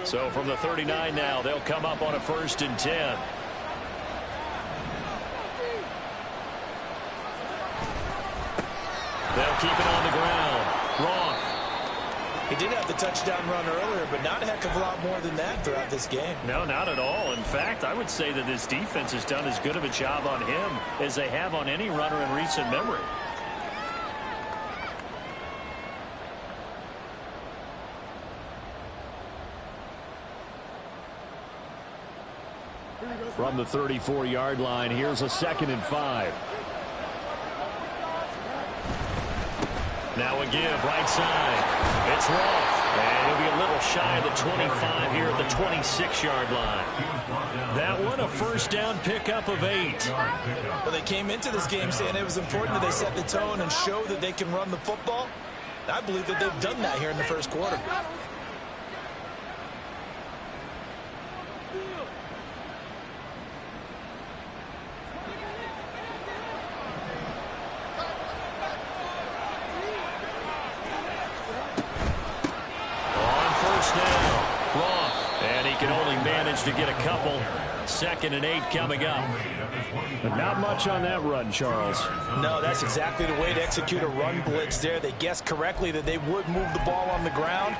So from the 39 now, they'll come up on a 1st and 10. They'll keep it on the ground. Roth. He did have the touchdown run earlier, but not a heck of a lot more than that throughout this game. No, not at all. In fact, I would say that this defense has done as good of a job on him as they have on any runner in recent memory. From the 34-yard line, here's a 2nd and 5. Now a give, right side. It's Roth. And he'll be a little shy of the 25 here at the 26-yard line. That one, a 1st down pickup of 8. Well, they came into this game saying it was important that they set the tone and show that they can run the football. I believe that they've done that here in the 1st quarter. To get a couple. 2nd and 8 coming up. But not much on that run, Charles. No, that's exactly the way to execute a run blitz there. They guessed correctly that they would move the ball on the ground,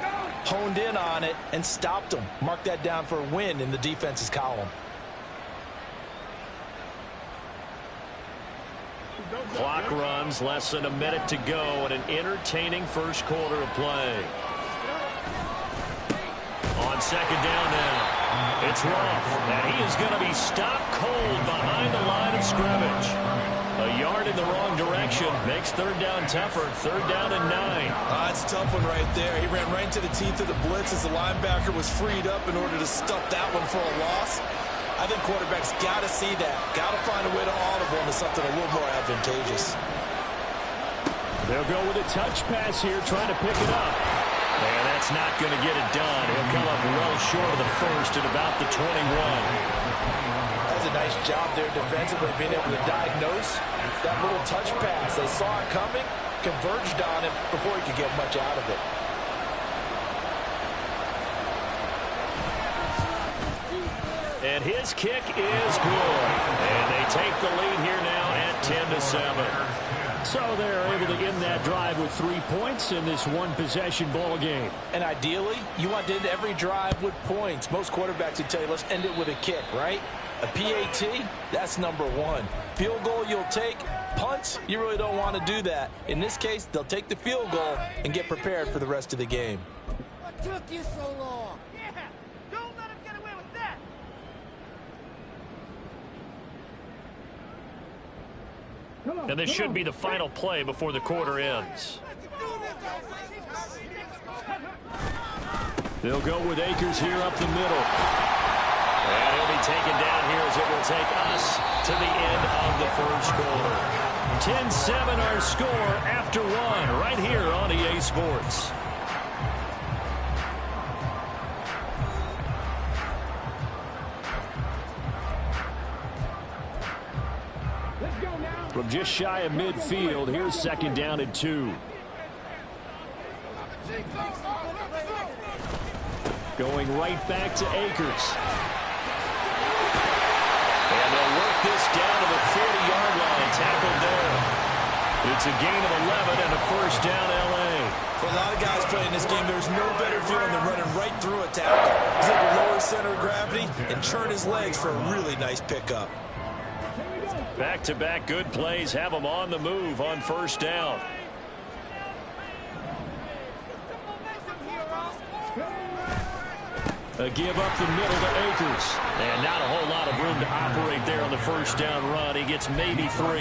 honed in on it, and stopped them. Mark that down for a win in the defense's column. Clock runs, less than a minute to go, and an entertaining 1st quarter of play. On 2nd down now. It's Roth, and he is going to be stopped cold behind the line of scrimmage. A yard in the wrong direction makes 3rd down tougher. 3rd down and 9. That's a tough one right there. He ran right into the teeth of the blitz as the linebacker was freed up in order to stuff that one for a loss. I think quarterbacks got to see that. Got to find a way to audible into something a little more advantageous. They'll go with a touch pass here, trying to pick it up. And that's not going to get it done. He'll come up well short of the 1st at about the 21. That's a nice job there defensively, being able to diagnose that little touch pass. They saw it coming, converged on it before he could get much out of it. And his kick is good. And they take the lead here now at 10-7. So they're able to end that drive with 3 points in this one-possession ball game. And ideally, you want to end every drive with points. Most quarterbacks would tell you, let's end it with a kick, right? A PAT, that's number 1. Field goal you'll take. Punts, you really don't want to do that. In this case, they'll take the field goal and get prepared for the rest of the game. What took you so long? Yeah, don't let him get away with that. And this should be the final play before the quarter ends. They'll go with Akers here up the middle. And he'll be taken down here as it will take us to the end of the 1st quarter. 10-7 our score after 1 right here on EA Sports. From just shy of midfield, here's 2nd down and 2. Going right back to Akers. And they'll work this down to the 40-yard line, tackled there. It's a gain of 11 and a 1st down, L.A. For a lot of guys playing this game, there's no better feeling than running right through a tackle. He's able to lower his center of gravity and turn his legs for a really nice pickup. Back-to-back good plays have them on the move on 1st down. A give up the middle to Akers. And not a whole lot of room to operate there on the 1st down run. He gets maybe 3.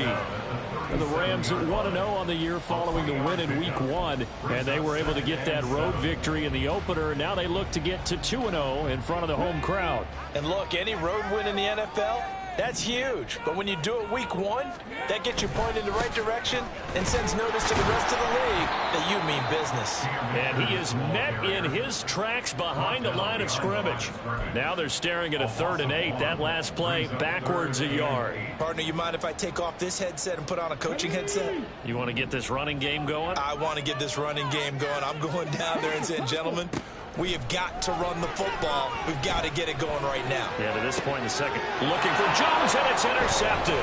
And the Rams at 1-0 on the year following the win in Week 1. And they were able to get that road victory in the opener. Now they look to get to 2-0 in front of the home crowd. And look, any road win in the NFL, that's huge. But when you do it Week 1, that gets you pointed in the right direction and sends notice to the rest of the league that you mean business. And he is met in his tracks behind the line of scrimmage. Now they're staring at a 3rd and 8. That last play backwards a yard. Partner, you mind if I take off this headset and put on a coaching headset? You want to get this running game going? I want to get this running game going. I'm going down there and saying, gentlemen, We have got to run the football. We've got to get it going right now. Yeah, to this point in the second. Looking for Jones, and it's intercepted.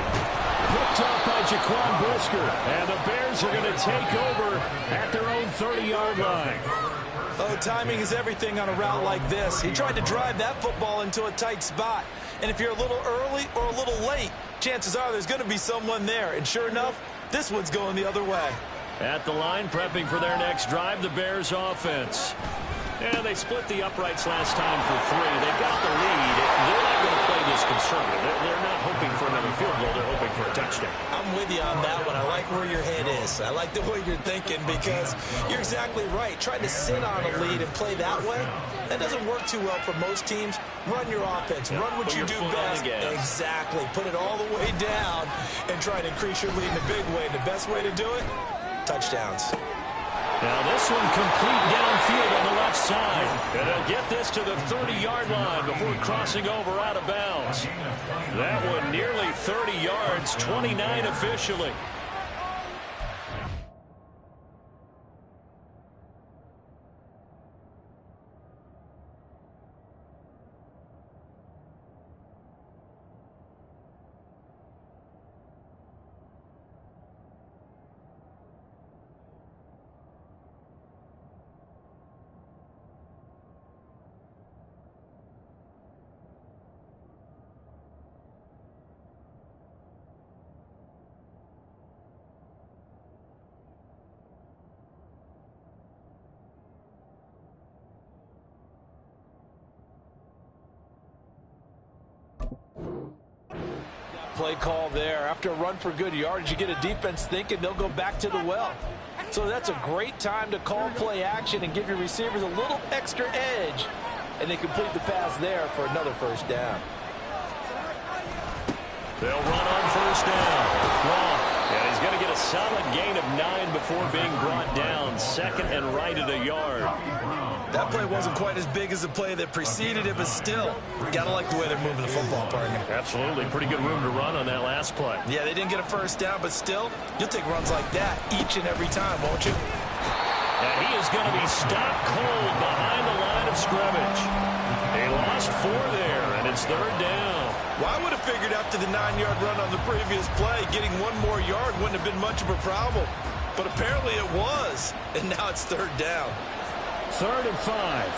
Picked up by Jaquan Brisker. And the Bears are going to take over at their own 30-yard line. Oh, timing is everything on a route like this. He tried to drive that football into a tight spot. And if you're a little early or a little late, chances are there's going to be someone there. And sure enough, this one's going the other way. At the line, prepping for their next drive, the Bears offense. And they split the uprights last time for 3. They got the lead. They're not going to play this conservative. They're not hoping for another field goal. They're hoping for a touchdown. I'm with you on that one. I like where your head is. I like the way you're thinking because you're exactly right. Trying to sit on a lead and play that way, that doesn't work too well for most teams. Run your offense. Run what you do best. Exactly. Put it all the way down and try to increase your lead in a big way. The best way to do it, touchdowns. Now this one complete downfield on the left side. And they'll get this to the 30-yard line before crossing over out of bounds. That one nearly 30 yards, 29 officially. Play call there. After a run for good yardage, you get a defense thinking they'll go back to the well. So that's a great time to call play action and give your receivers a little extra edge. And they complete the pass there for another first down. They'll run on first down. Long. Yeah, he's going to get a solid gain of 9 before being brought down. Second and right at a yard. That play wasn't quite as big as the play that preceded it, but still, gotta like the way they're moving the football, partner. Absolutely. Pretty good room to run on that last play. Yeah, they didn't get a first down, but still, you'll take runs like that each and every time, won't you? And he is going to be stopped cold behind the line of scrimmage. He lost 4 there, and it's third down. Well, I would have figured after the 9-yard run on the previous play, getting 1 more yard wouldn't have been much of a problem. But apparently it was, and now it's third down. 3rd and 5.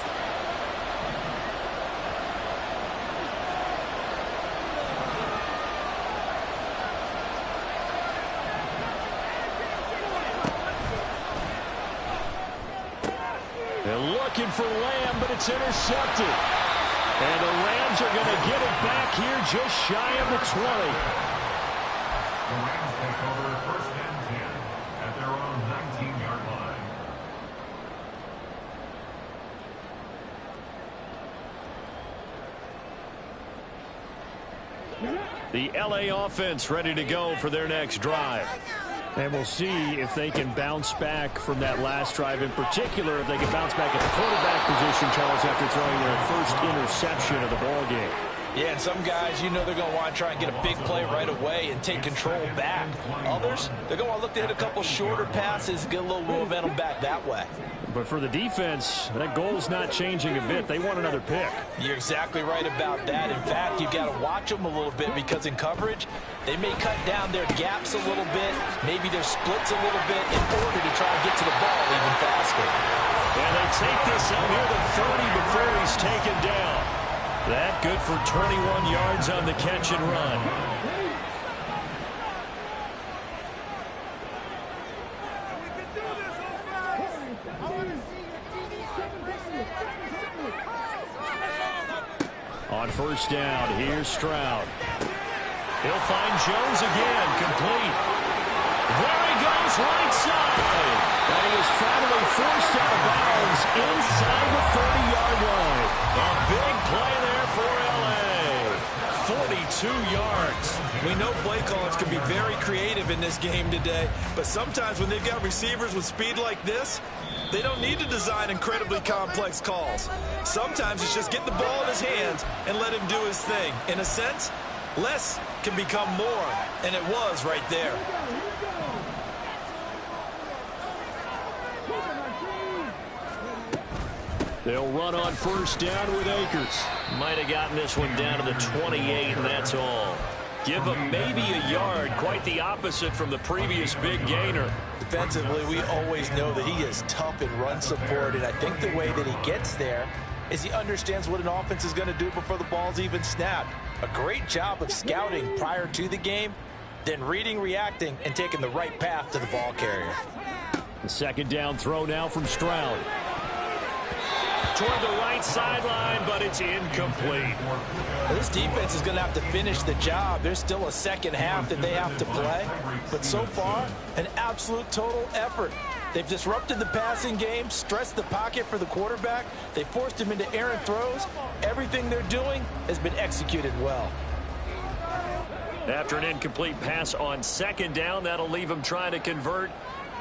They're looking for Lamb, but it's intercepted. And the Rams are going to get it back here just shy of the 20. The Rams take over 1st and 10 at their own 19-yard line. The LA offense ready to go for their next drive. And we'll see if they can bounce back from that last drive, in particular if they can bounce back at the quarterback position, Charles, after throwing their first interception of the ballgame. Yeah, and some guys, you know they're going to want to try and get a big play right away and take control back. Others, they're going to want to look to hit a couple shorter passes, get a little momentum back that way. But for the defense, that goal's not changing a bit. They want another pick. You're exactly right about that. In fact, you've got to watch them a little bit because in coverage, they may cut down their gaps a little bit, maybe their splits a little bit in order to try and get to the ball even faster. And they take this out near the 30 before he's taken down. That good for 21 yards on the catch and run. On first down, here's Stroud. He'll find Jones again, complete. There he goes, right side. And he is finally forced out of bounds inside the 30-yard line. A big play there for L.A. 42 yards. We know play callers can be very creative in this game today, but sometimes when they've got receivers with speed like this, they don't need to design incredibly complex calls. Sometimes it's just get the ball in his hands and let him do his thing. In a sense, less can become more, and it was right there. They'll run on first down with Akers. Might have gotten this one down to the 28, and that's all. Give him maybe a yard. Quite the opposite from the previous big gainer. Defensively, we always know that he is tough in run support, and I think the way that he gets there is he understands what an offense is going to do before the ball's even snapped. A great job of scouting prior to the game, then reading, reacting, and taking the right path to the ball carrier. The second down throw now from Stroud. Toward the right sideline, but it's incomplete. This defense is going to have to finish the job. There's still a second half that they have to play. But so far, an absolute total effort. They've disrupted the passing game, stressed the pocket for the quarterback. They forced him into errant throws. Everything they're doing has been executed well. After an incomplete pass on second down, that'll leave him trying to convert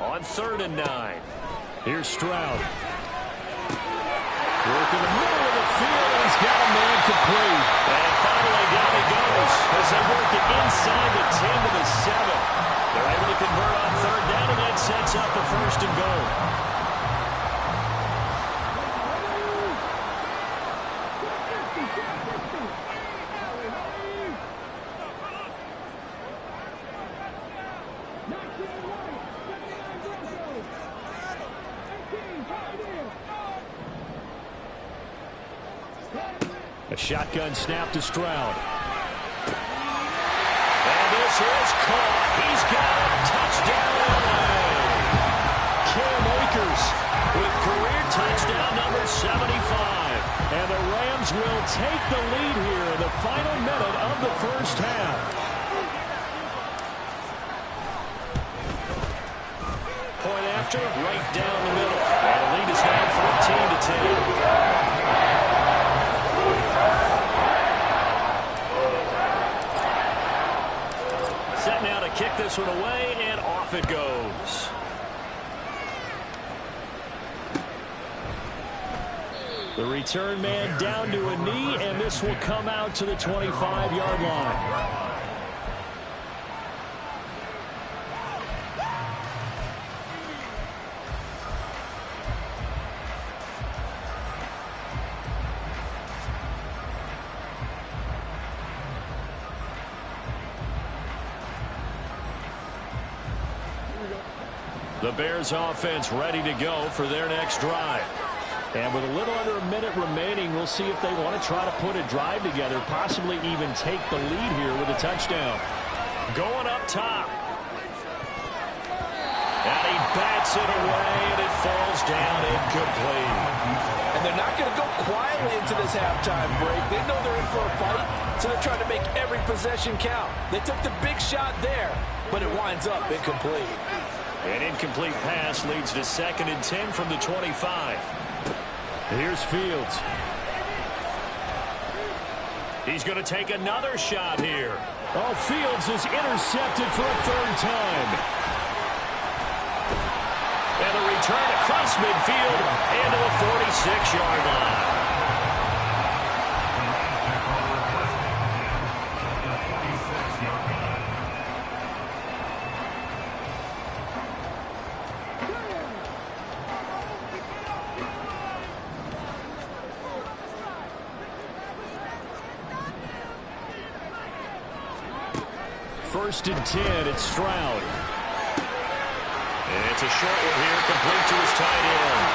on 3rd and 9. Here's Stroud. Work in the middle of the field, and he's got a man complete. And finally down he goes as they work it inside the 10 to the 7. They're able to convert on 3rd down, and that sets up a 1st and goal. A shotgun snap to Stroud. And this is caught. He's got a touchdown. Cam Akers with career touchdown number 75. And the Rams will take the lead here in the final minute of the first half. Point after, right down the middle. And the lead is now 14-10. Set now to kick this one away, and off it goes. The return man down to a knee, and this will come out to the 25-yard line. The Bears offense ready to go for their next drive. And with a little under a minute remaining, we'll see if they want to try to put a drive together, possibly even take the lead here with a touchdown. Going up top. And he bats it away, and it falls down incomplete. And they're not going to go quietly into this halftime break. They know they're in for a fight, so they're trying to make every possession count. They took the big shot there, but it winds up incomplete. An incomplete pass leads to 2nd and 10 from the 25. Here's Fields. He's going to take another shot here. Oh, Fields is intercepted for a 3rd time. And the return across midfield into the 46-yard line. First and 10, it's Stroud. And it's a short one here, complete to his tight end.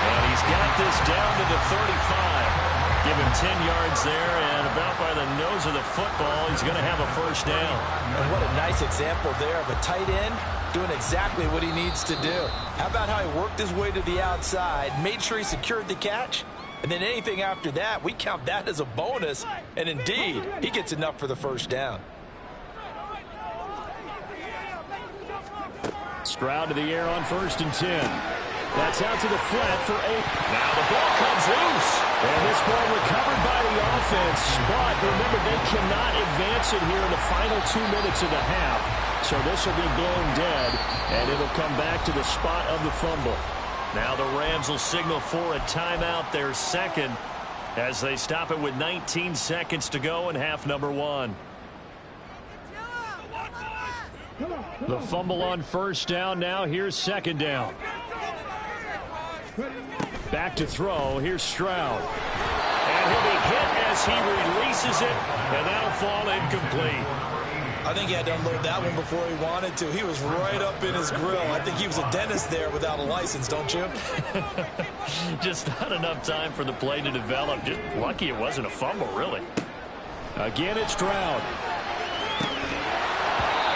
And he's got this down to the 35. Give him 10 yards there, and about by the nose of the football, he's going to have a 1st down. And what a nice example there of a tight end doing exactly what he needs to do. How about how he worked his way to the outside, made sure he secured the catch, and then anything after that, we count that as a bonus. And indeed, he gets enough for the 1st down. Stroud to the air on 1st and 10. That's out to the flat for 8. Now the ball comes loose. And this ball recovered by the offense. But remember, they cannot advance it here in the final 2 minutes of the half. So this will be blown dead, and it'll come back to the spot of the fumble. Now the Rams will signal for a timeout, their 2nd, as they stop it with 19 seconds to go in half number 1. The fumble on 1st down. Now here's 2nd down. Back to throw. Here's Stroud. And he'll be hit as he releases it, and that'll fall incomplete. I think he had to unload that one before he wanted to. He was right up in his grill. I think he was a dentist there without a license, don't you? Just not enough time for the play to develop. Just lucky it wasn't a fumble, really. Again, it's Stroud.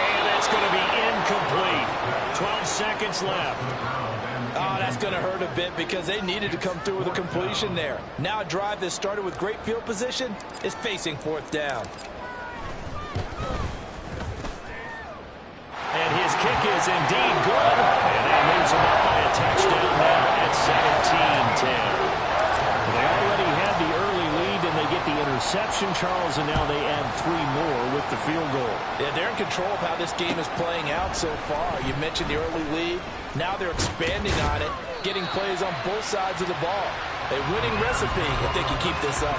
And that's going to be incomplete. 12 seconds left. Oh, that's going to hurt a bit because they needed to come through with a completion there. Now a drive that started with great field position is facing fourth down. And his kick is indeed good. And that moves him up by a touchdown now at 17-10. They already had the early lead, and they get the interception, Charles, and now they add 3 more with the field goal. Yeah, they're in control of how this game is playing out so far. You mentioned the early lead. Now they're expanding on it, getting plays on both sides of the ball. A winning recipe if they can keep this up.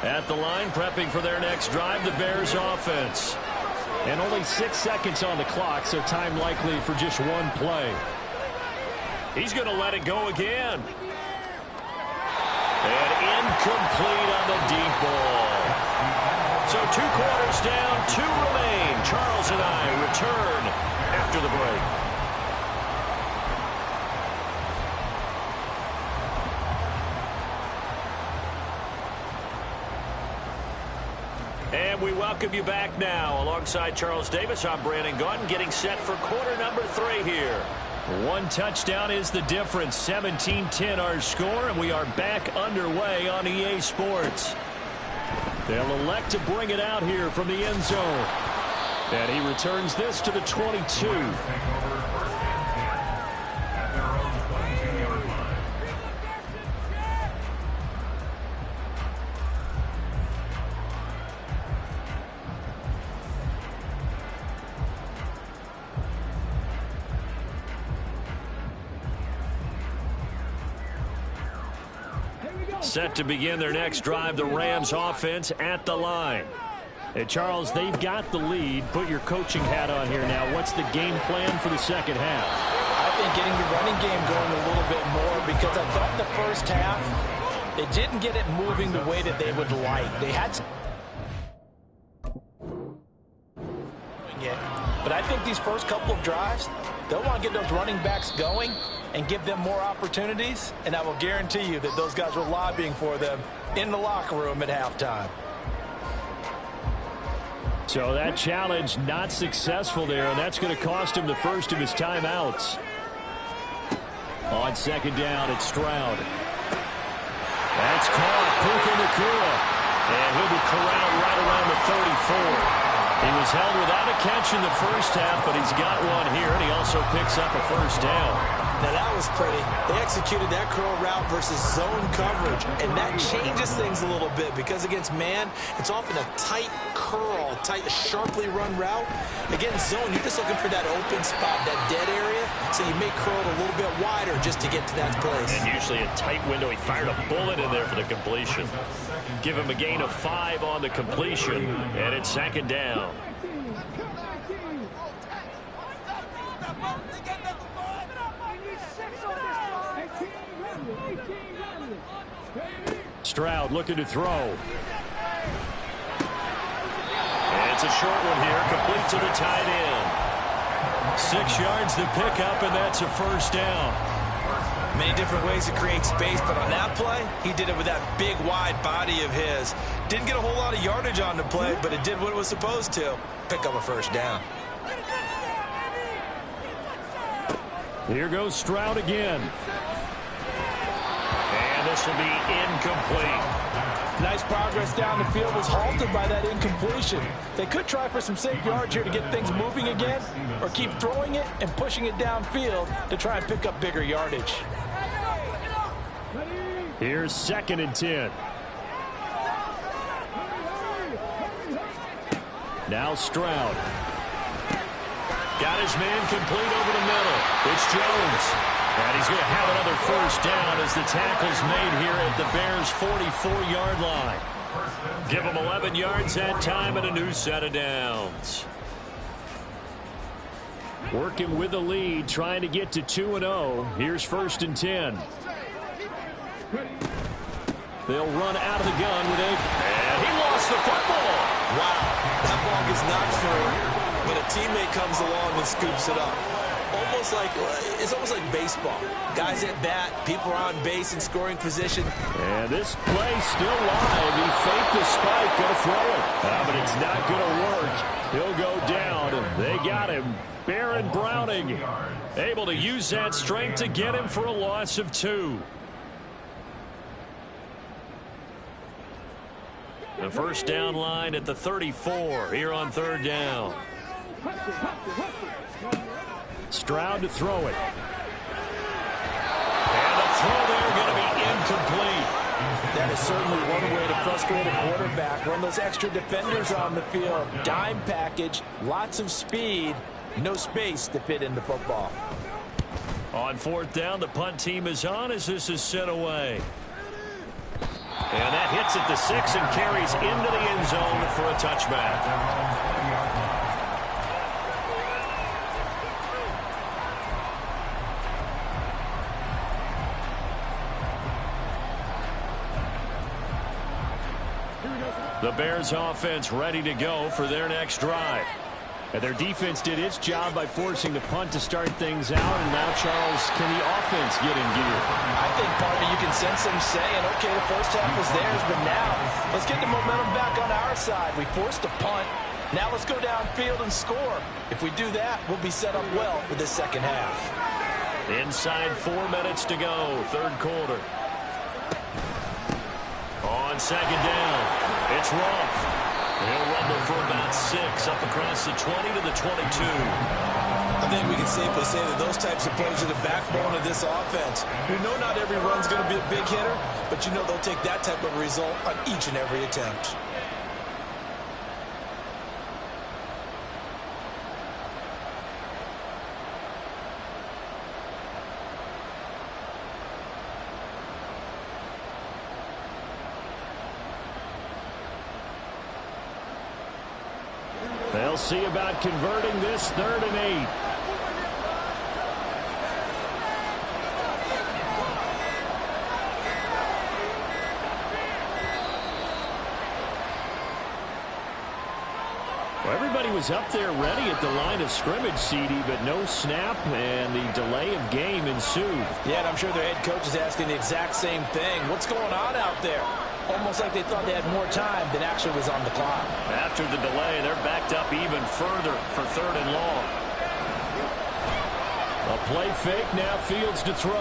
At the line, prepping for their next drive, the Bears offense. And only 6 seconds on the clock, so time likely for just one play. He's going to let it go again. And incomplete on the deep ball. So 2 quarters down, 2 remain. Charles and I return after the break. And we welcome you back now. Alongside Charles Davis, I'm Brandon Gaudin, getting set for quarter number 3 here. 1 touchdown is the difference. 17-10 our score, and we are back underway on EA Sports. They'll elect to bring it out here from the end zone. And he returns this to the 22. Set to begin their next drive, the Rams offense at the line. And Charles, they've got the lead. Put your coaching hat on here now. What's the game plan for the second half? I think getting the running game going a little bit more, because I thought in the first half they didn't get it moving the way that they would like. They had to. But I think these first couple of drives, they'll want to get those running backs going and give them more opportunities, and I will guarantee you that those guys were lobbying for them in the locker room at halftime. So that challenge not successful there, and that's going to cost him the first of his timeouts. On second down, it's Stroud. That's caught. Puka Nacua. And he'll be corralled right around the 34. He was held without a catch in the first half, but he's got one here, and he also picks up a first down. Now that was pretty. They executed that curl route versus zone coverage, and that changes things a little bit because against man, it's often a tight curl, tight, sharply run route. Against zone, you're just looking for that open spot, that dead area, so you may curl it a little bit wider just to get to that place. And usually a tight window. He fired a bullet in there for the completion. Give him a gain of 5 on the completion, and it's second down. Stroud looking to throw. And it's a short one here, complete to the tight end. 6 yards to pick up, and that's a first down. Many different ways to create space, but on that play, he did it with that big, wide body of his. Didn't get a whole lot of yardage on the play, but it did what it was supposed to. Pick up a first down. Here goes Stroud again. And this will be incomplete. Nice progress down the field, was halted by that incompletion. They could try for some safe yards here to get things moving again, or keep throwing it and pushing it downfield to try and pick up bigger yardage. Here's 2nd and 10. Now Stroud. Got his man complete over the middle. It's Jones. And he's going to have another first down as the tackle's made here at the Bears' 44-yard line. Give him 11 yards that time and a new set of downs. Working with the lead, trying to get to 2-0. Here's 1st and 10. They'll run out of the gun with it. And he lost the football. Wow, that ball gets knocked through, but a teammate comes along and scoops it up. It's almost like baseball. Guys at bat, people are on base in scoring position. And this play still live. He faked the spike, going to throw it. But it's not going to work. He'll go down. They got him. Baron Browning able to use that strength to get him for a loss of 2. The first down line at the 34 here on 3rd down. Stroud to throw it. And the throw there going to be incomplete. That is certainly one way to frustrate a quarterback. Run those extra defenders on the field. Dime package, lots of speed, no space to fit in the football. On 4th down, the punt team is on as this is sent away. And that hits at the 6 and carries into the end zone for a touchback. The Bears offense ready to go for their next drive. And their defense did its job by forcing the punt to start things out. And now, Charles, can the offense get in gear? I think, partner, you can sense them saying, okay, the first half was theirs, but now let's get the momentum back on our side. We forced a punt. Now let's go downfield and score. If we do that, we'll be set up well for this second half. Inside 4 minutes to go, 3rd quarter. On 2nd down, it's Ruff. He'll rumble for about 6 up across the 20 to the 22. I think we can safely say that those types of plays are the backbone of this offense. We know not every run's going to be a big hitter, but you know they'll take that type of result on each and every attempt. They'll see about converting this 3rd and 8. Well, everybody was up there ready at the line of scrimmage, CD, but no snap, and the delay of game ensued. Yeah, and I'm sure their head coach is asking the exact same thing. What's going on out there? Almost like they thought they had more time than actually was on the clock. After the delay, they're backed up even further for 3rd and long. A play fake, now Fields to throw.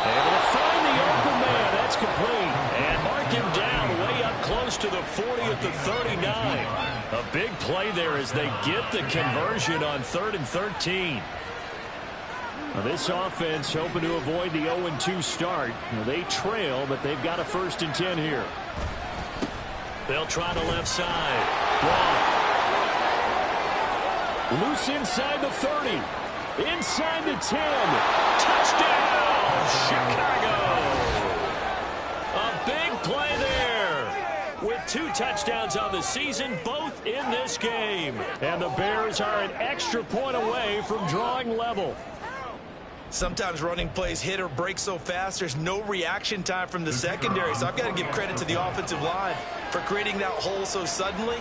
Able to find the open man. That's complete. And mark him down way up close to the 40 at the 39. A big play there as they get the conversion on 3rd and 13. Now this offense hoping to avoid the 0-2 start. Now they trail, but they've got a 1st and 10 here. They'll try the left side. Roth. Loose inside the 30. Inside the 10. Touchdown, Chicago. A big play there. With 2 touchdowns on the season, both in this game. And the Bears are an extra point away from drawing level. Sometimes running plays hit or break so fast, there's no reaction time from the secondary. So I've got to give credit to the offensive line for creating that hole so suddenly.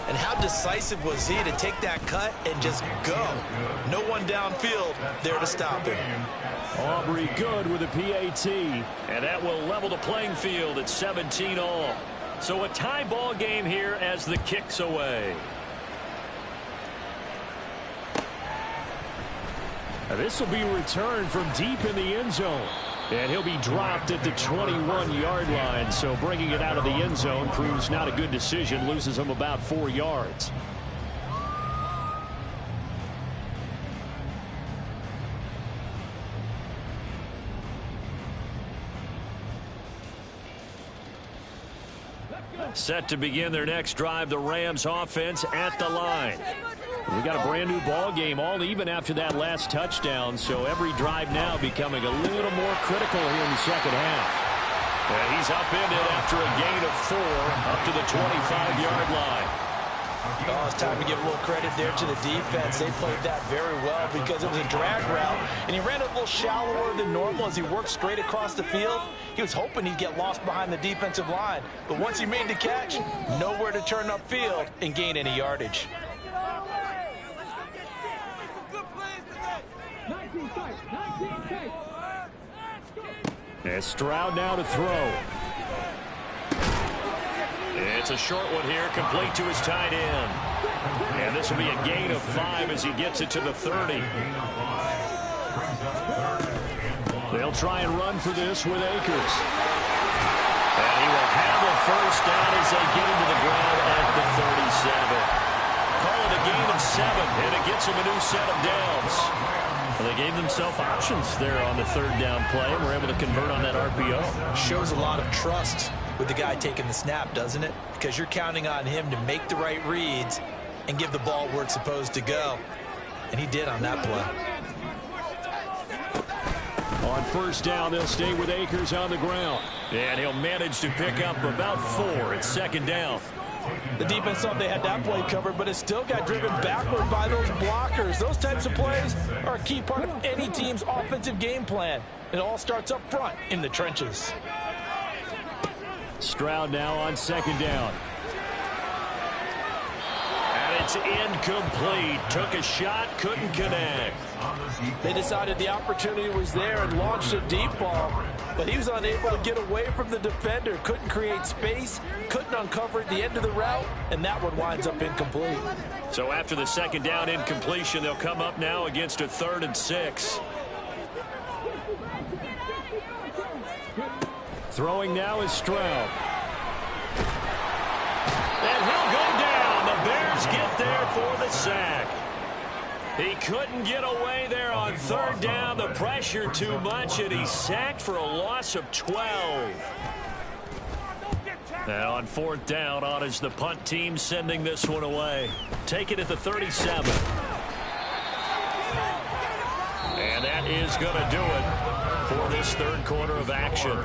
And how decisive was he to take that cut and just go? No one downfield there to stop him. Aubrey good with a PAT. And that will level the playing field at 17 all. So a tie ball game here as the kick's away. This will be returned from deep in the end zone. And he'll be dropped at the 21-yard line. So bringing it out of the end zone proves not a good decision. Loses him about 4 yards. Set to begin their next drive, the Rams offense at the line. We got a brand new ball game, all even after that last touchdown, so every drive now becoming a little more critical here in the second half. And he's upended after a gain of 4 up to the 25-yard line. Oh, it's time to give a little credit there to the defense. They played that very well because it was a drag route, and he ran a little shallower than normal as he worked straight across the field. He was hoping he'd get lost behind the defensive line, but once he made the catch, nowhere to turn upfield and gain any yardage. And Stroud now to throw. It's a short one here, complete to his tight end. And this will be a gain of 5 as he gets it to the 30. They'll try and run for this with Akers. And he will have a first down as they get him to the ground at the 37. Call it a gain of 7, and it gets him a new set of downs. Well, they gave themselves options there on the third down play, and were able to convert on that RPO. Shows a lot of trust with the guy taking the snap, doesn't it? Because you're counting on him to make the right reads and give the ball where it's supposed to go. And he did on that play. On first down, they'll stay with Akers on the ground. And he'll manage to pick up about 4 at second down. The defense thought they had that play covered, but it still got driven backward by those blockers. Those types of plays are a key part of any team's offensive game plan. It all starts up front in the trenches. Stroud now on second down. And it's incomplete. Took a shot, couldn't connect. They decided the opportunity was there and launched a deep ball, but he was unable to get away from the defender. Couldn't create space, couldn't uncover at the end of the route, and that one winds up incomplete. So after the second down incompletion, they'll come up now against a 3rd and 6. Throwing now is Stroud. And he'll go down. The Bears get there for the sack. He couldn't get away there on third down. The pressure too much, and he's sacked for a loss of 12. Now on fourth down, on is the punt team sending this one away. Take it at the 37. And that is going to do it for this third quarter of action.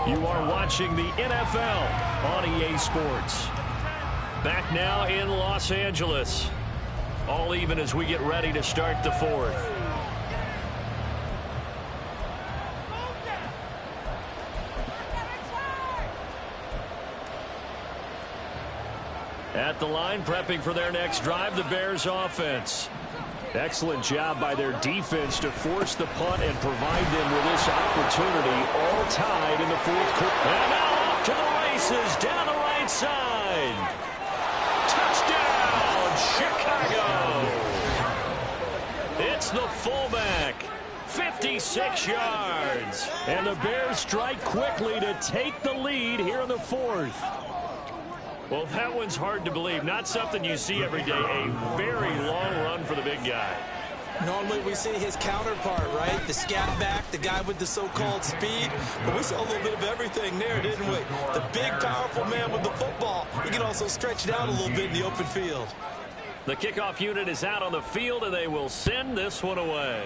You are watching the NFL on EA Sports. Back now in Los Angeles. All even as we get ready to start the fourth. At the line, prepping for their next drive, the Bears offense. Excellent job by their defense to force the punt and provide them with this opportunity, all tied in the fourth quarter. And now off to the races, down the right side. Touchdown, Chicago. It's the fullback, 56 yards. And the Bears strike quickly to take the lead here in the fourth. Well, that one's hard to believe. Not something you see every day. A very long run for the big guy. Normally we see his counterpart, right? The scat back, the guy with the so-called speed. But we saw a little bit of everything there, didn't we? The big, powerful man with the football. He can also stretch it out a little bit in the open field. The kickoff unit is out on the field, and they will send this one away.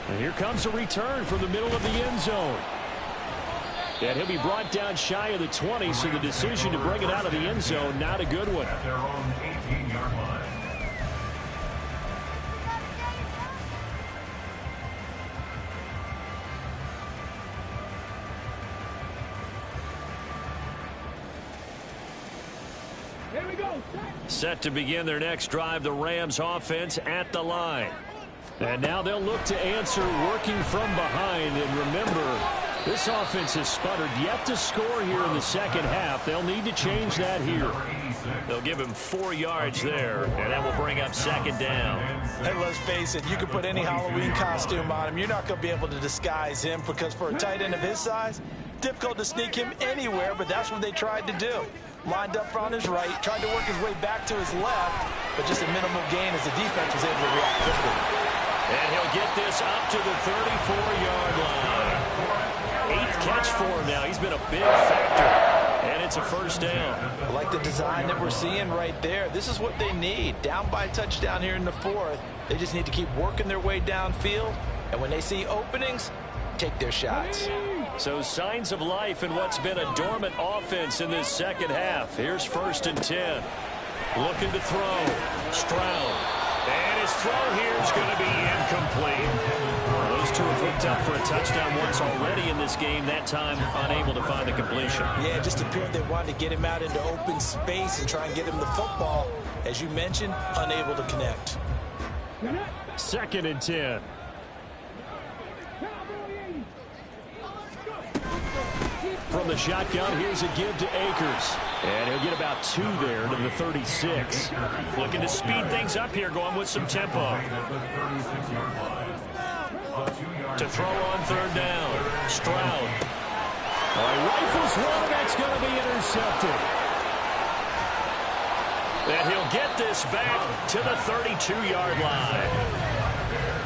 And here comes a return from the middle of the end zone. And he'll be brought down shy of the 20, so the decision to bring it out of the end zone, not a good one. At their own 18-yard line. Here we go. Set to begin their next drive, the Rams offense at the line. And now they'll look to answer working from behind. And remember, this offense has sputtered yet to score here in the second half. They'll need to change that here. They'll give him 4 yards there, and that will bring up second down. And let's face it, you can put any Halloween costume on him. You're not going to be able to disguise him because for a tight end of his size, difficult to sneak him anywhere, but that's what they tried to do. Lined up on his right, tried to work his way back to his left, but just a minimal gain as the defense was able to react quickly. And he'll get this up to the 34-yard line. 8th catch for him now. He's been a big factor. And it's a first down. I like the design that we're seeing right there. This is what they need. Down by a touchdown here in the fourth. They just need to keep working their way downfield. And when they see openings, take their shots. So signs of life in what's been a dormant offense in this second half. Here's 1st and 10. Looking to throw. Stroud. And his throw here is going to be incomplete. Those two have hooked up for a touchdown once already in this game. That time unable to find the completion. Yeah, it just appeared they wanted to get him out into open space and try and get him the football. As you mentioned, unable to connect. 2nd and 10. From the shotgun, here's a give to Akers. And he'll get about 2 there to the 36. Looking to speed things up here, going with some tempo. To throw on 3rd down. Stroud. He rifles one, that's going to be intercepted. And he'll get this back to the 32-yard line.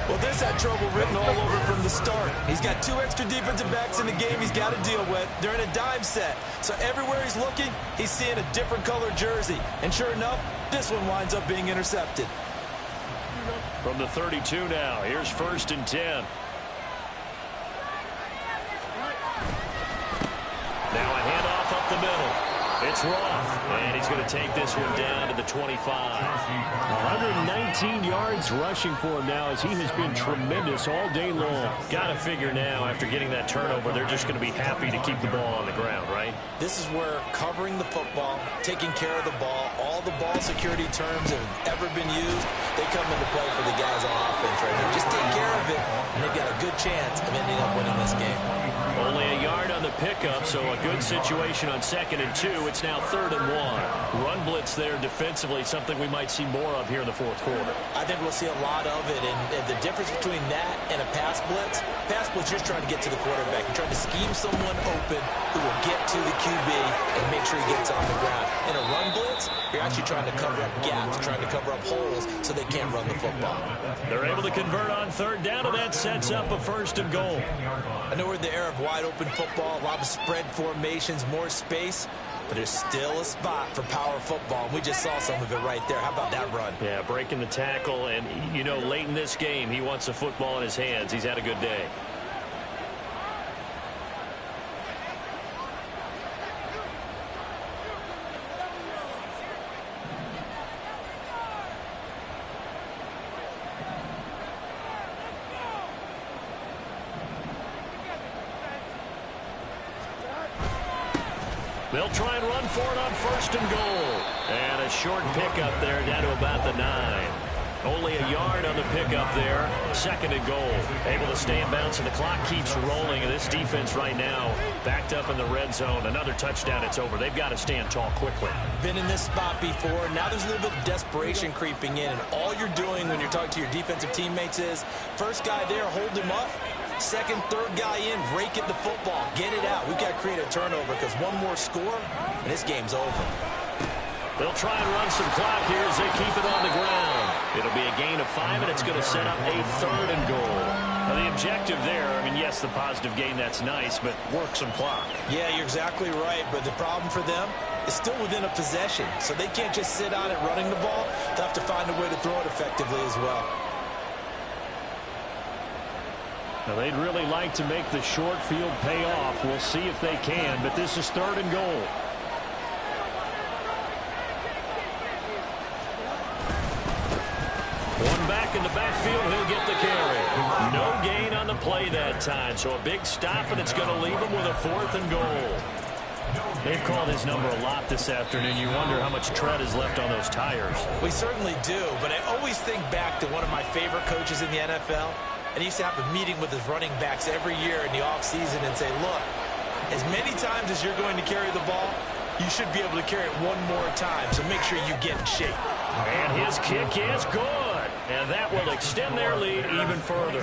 Well, this had trouble written all over from the start. He's got 2 extra defensive backs in the game he's got to deal with. They're in a dime set. So everywhere he's looking, he's seeing a different color jersey. And sure enough, this one winds up being intercepted. From the 32 now, here's 1st and 10. Now a handoff up the middle. It's Roth, and he's going to take this one down to the 25. 119 yards rushing for him now as he has been tremendous all day long. Got to figure now, after getting that turnover, they're just going to be happy to keep the ball on the ground, right? This is where covering the football, taking care of the ball, all the ball security terms that have ever been used, they come into play for the guys on offense right here. Just take care of it, and they've got a good chance of ending up winning this game. Only a yard on the pickup, so a good situation on 2nd and 2. It's now 3rd and 1. Run blitz there defensively, something we might see more of here in the 4th quarter. I think we'll see a lot of it, and the difference between that and a pass blitz, you're just trying to get to the quarterback. You're trying to scheme someone open who will get to the QB and make sure he gets on the ground. In a run blitz, you're actually trying to cover up gaps, trying to cover up holes so they can't run the football. They're able to convert on 3rd down, and that sets up a 1st and goal. I know we're in the era of wide open football, a lot of spread formations, more space, but there's still a spot for power football. We just saw some of it right there. How about that run? Yeah, breaking the tackle, and, you know, late in this game, he wants the football in his hands. He's had a good day. They'll try and run for it on 1st and goal. And a short pickup there down to about the 9. Only a yard on the pickup there. 2nd and goal. Able to stay in bounds, and the clock keeps rolling. And this defense right now backed up in the red zone. Another touchdown, it's over. They've got to stand tall quickly. Been in this spot before. Now there's a little bit of desperation creeping in. And all you're doing when you're talking to your defensive teammates is, first guy there, hold him up. 2nd, 3rd guy in, rake at the football. Get it out. We've got to create a turnover because one more score, and this game's over. They'll try and run some clock here as they keep it on the ground. It'll be a gain of 5, and it's going to set up a 3rd and goal. Now, the objective there, I mean, yes, the positive gain, that's nice, but work some clock. Yeah, you're exactly right, but the problem for them is still within a possession, so they can't just sit on it running the ball. They'll have to find a way to throw it effectively as well. Now, they'd really like to make the short field pay off. We'll see if they can, but this is 3rd and goal. One back in the backfield, he'll get the carry. No gain on the play that time, so a big stop, and it's going to leave him with a 4th and goal. They've called his number a lot this afternoon. You wonder how much tread is left on those tires. We certainly do, but I always think back to one of my favorite coaches in the NFL. And he used to have a meeting with his running backs every year in the offseason and say, look, as many times as you're going to carry the ball, you should be able to carry it one more time, so make sure you get in shape. And his kick is good. And that will extend their lead even further.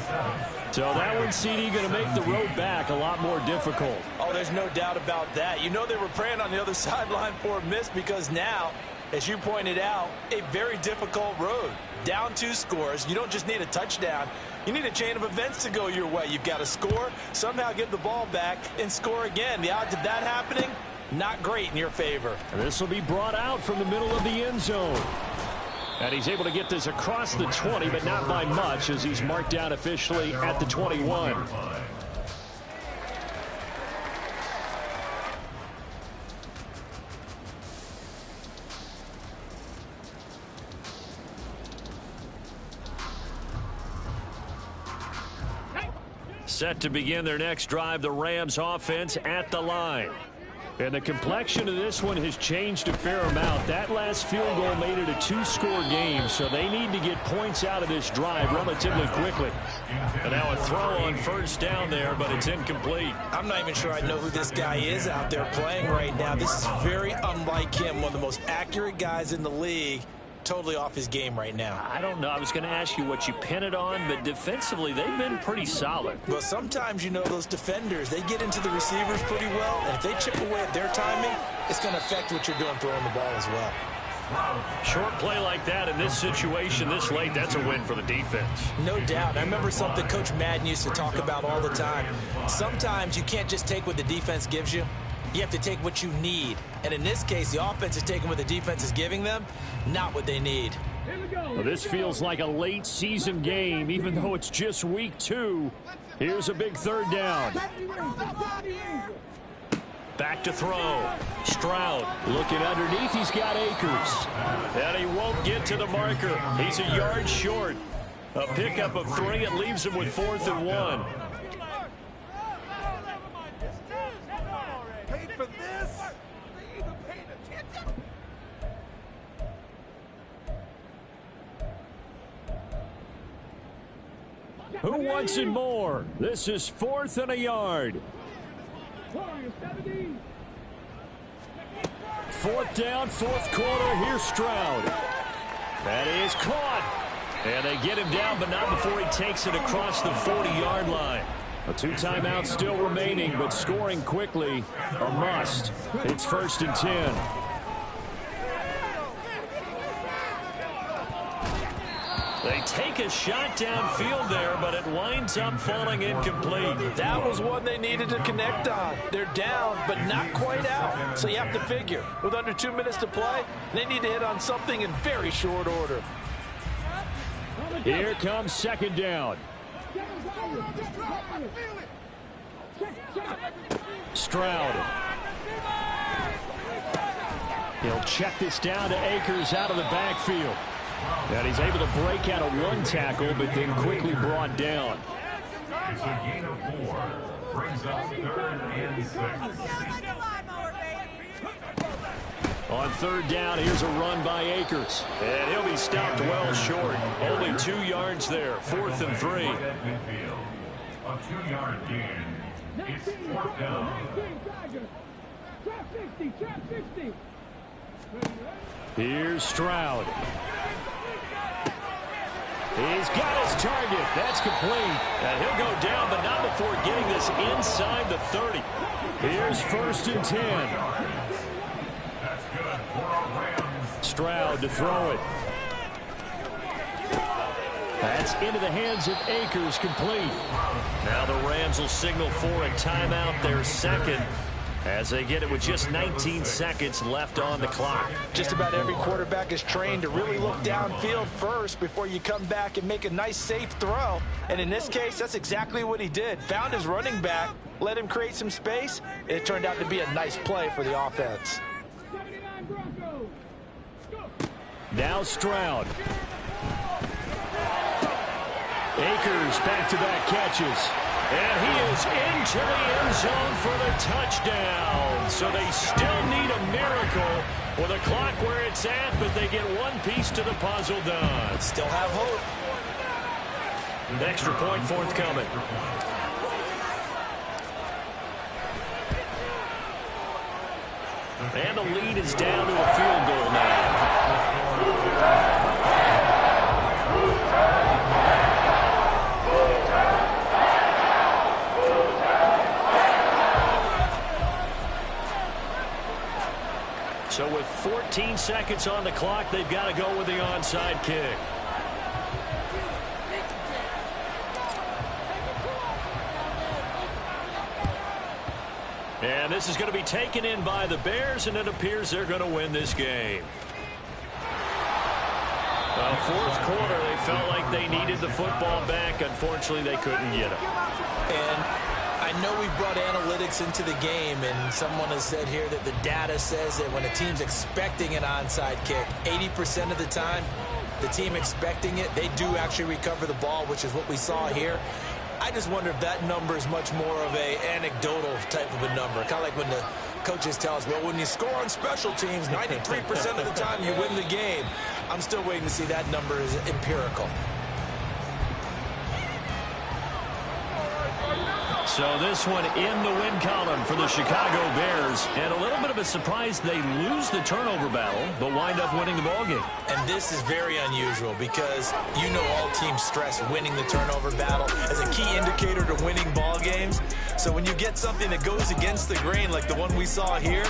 So that one, CD, going to make the road back a lot more difficult. Oh, there's no doubt about that. You know they were praying on the other sideline for a miss because now, as you pointed out, a very difficult road. Down 2 scores. You don't just need a touchdown. You need a chain of events to go your way. You've got to score, somehow get the ball back, and score again. The odds of that happening, not great in your favor. And this will be brought out from the middle of the end zone. And he's able to get this across the 20, but not by much, as he's marked down officially at the 21. Set to begin their next drive, the Rams offense at the line. And the complexion of this one has changed a fair amount. That last field goal made it a two-score game, so they need to get points out of this drive relatively quickly. And now a throw on first down there, but it's incomplete. I'm not even sure I know who this guy is out there playing right now. This is very unlike him, one of the most accurate guys in the league. Totally off his game right now. I don't know. I was going to ask you what you pin it on, but defensively, they've been pretty solid. Well, sometimes, you know, those defenders, they get into the receivers pretty well, and if they chip away at their timing, it's going to affect what you're doing throwing the ball as well. Short play like that in this situation this late, that's a win for the defense. No doubt. I remember something Coach Madden used to talk about all the time. Sometimes you can't just take what the defense gives you. You have to take what you need. And in this case, the offense is taking what the defense is giving them, not what they need. Well, this feels like a late season game, even though it's just week 2. Here's a big third down. Back to throw. Stroud looking underneath. He's got Akers. And he won't get to the marker. He's a yard short. A pickup of 3. It leaves him with 4th and 1. For this? They even paying attention? Who wants it more? This is 4th and a yard. 4th down, 4th quarter. Here's Stroud. That is caught. And they get him down, but not before he takes it across the 40-yard line. A 2 timeouts still remaining, but scoring quickly a must. It's 1st and 10. They take a shot downfield there, but it winds up falling incomplete. That was one they needed to connect on. They're down, but not quite out. So you have to figure, with under 2 minutes to play, they need to hit on something in very short order. Here comes 2nd down. Stroud. He'll check this down to Akers out of the backfield. And he's able to break out of 1 tackle, but then quickly brought down. It's a gain of 4. Brings up 3rd and 6. On 3rd down, here's a run by Akers. And he'll be stopped well short. Only 2 yards there. 4th and 3. A 2-yard gain. It's 4th down. Here's Stroud. He's got his target. That's complete. And he'll go down, but not before getting this inside the 30. Here's 1st and 10. That's good for our Rams. Stroud to throw it. That's into the hands of Akers, complete. Now the Rams will signal for a timeout, their 2nd, as they get it with just 19 seconds left on the clock. Just about every quarterback is trained to really look downfield first before you come back and make a nice, safe throw. And in this case, that's exactly what he did. Found his running back, let him create some space, and it turned out to be a nice play for the offense. Now Stroud. Akers back-to-back catches. And he is into the end zone for the touchdown. So they still need a miracle with a clock where it's at, but they get one piece to the puzzle done. Still have hope. Extra point forthcoming. And the lead is down to a field goal now. So with 14 seconds on the clock, they've got to go with the onside kick. And this is going to be taken in by the Bears, and it appears they're going to win this game. Well, fourth quarter, they felt like they needed the football back. Unfortunately, they couldn't get it. And I know we've brought analytics into the game, and someone has said here that the data says that when a team's expecting an onside kick, 80% of the time, the team expecting it, they do actually recover the ball, which is what we saw here. I just wonder if that number is much more of a anecdotal type of a number. Kind of like when the coaches tell us, well, when you score on special teams, 93% of the time you win the game. I'm still waiting to see that number is empirical. So this one in the win column for the Chicago Bears. And a little bit of a surprise, they lose the turnover battle, but wind up winning the ballgame. And this is very unusual because you know all teams stress winning the turnover battle as a key indicator to winning ball games. So when you get something that goes against the grain like the one we saw here,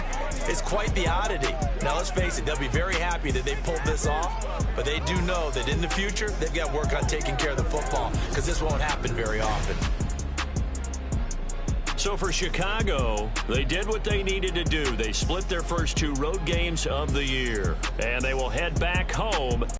it's quite the oddity. Now let's face it, they'll be very happy that they pulled this off, but they do know that in the future, they've got to work on taking care of the football because this won't happen very often. So for Chicago, they did what they needed to do. They split their first two road games of the year, and they will head back home